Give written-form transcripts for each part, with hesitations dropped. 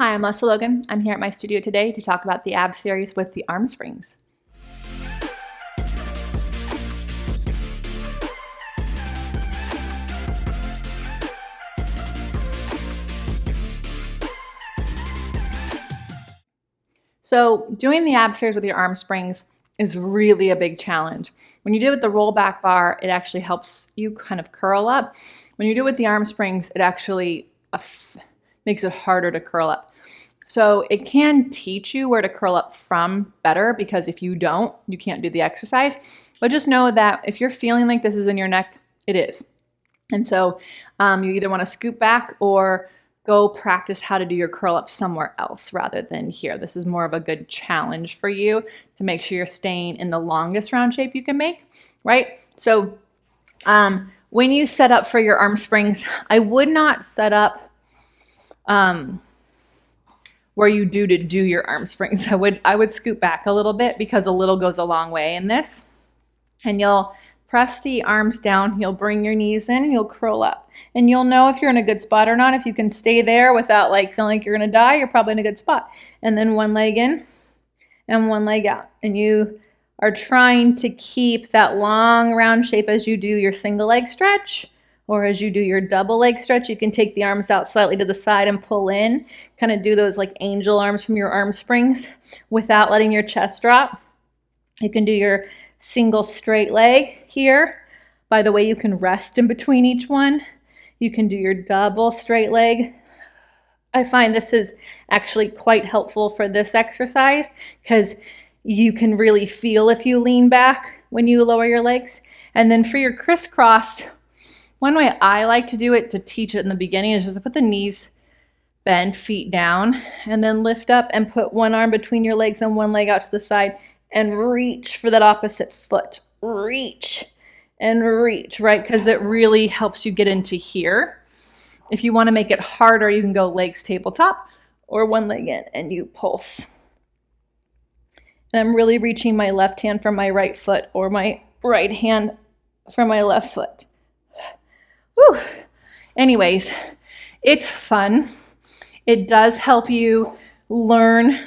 Hi, I'm Lesley Logan. I'm here at my studio today to talk about the ab series with the arm springs. So doing the ab series with your arm springs is really a big challenge. When you do it with the roll back bar, it actually helps you kind of curl up. When you do it with the arm springs, it actually makes it harder to curl up. So it can teach you where to curl up from better, because if you don't, you can't do the exercise. But just know that if you're feeling like this is in your neck, it is. And so you either want to scoop back or go practice how to do your curl up somewhere else rather than here. This is more of a good challenge for you to make sure you're staying in the longest round shape you can make, right? So when you set up for your arm springs, I would not set up where you do your arm springs. I would scoot back a little bit, because a little goes a long way in this. And you'll press the arms down, you'll bring your knees in, and you'll curl up. And you'll know if you're in a good spot or not. If you can stay there without like feeling like you're gonna die, you're probably in a good spot. And then one leg in and one leg out. And you are trying to keep that long round shape as you do your single leg stretch, or as you do your double leg stretch. You can take the arms out slightly to the side and pull in, kind of do those like angel arms from your arm springs without letting your chest drop. You can do your single straight leg here. By the way, you can rest in between each one. You can do your double straight leg. I find this is actually quite helpful for this exercise, because you can really feel if you lean back when you lower your legs. And then for your crisscross, one way I like to do it to teach it in the beginning is just to put the knees bent, feet down, and then lift up and put one arm between your legs and one leg out to the side and reach for that opposite foot. Reach and reach, right? Because it really helps you get into here. If you want to make it harder, you can go legs tabletop or one leg in and you pulse. And I'm really reaching my left hand from my right foot, or my right hand from my left foot. Whew. Anyways, it's fun. It does help you learn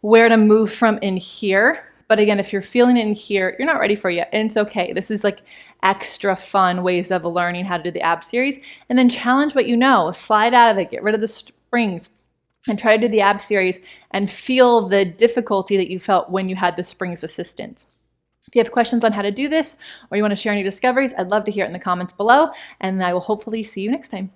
where to move from in here. But again, if you're feeling it in here, you're not ready for it yet, and it's okay. This is like extra fun ways of learning how to do the ab series. And then challenge what you know. Slide out of it, get rid of the springs, and try to do the ab series and feel the difficulty that you felt when you had the springs assistance. If you have questions on how to do this, or you want to share any discoveries, I'd love to hear it in the comments below, and I will hopefully see you next time.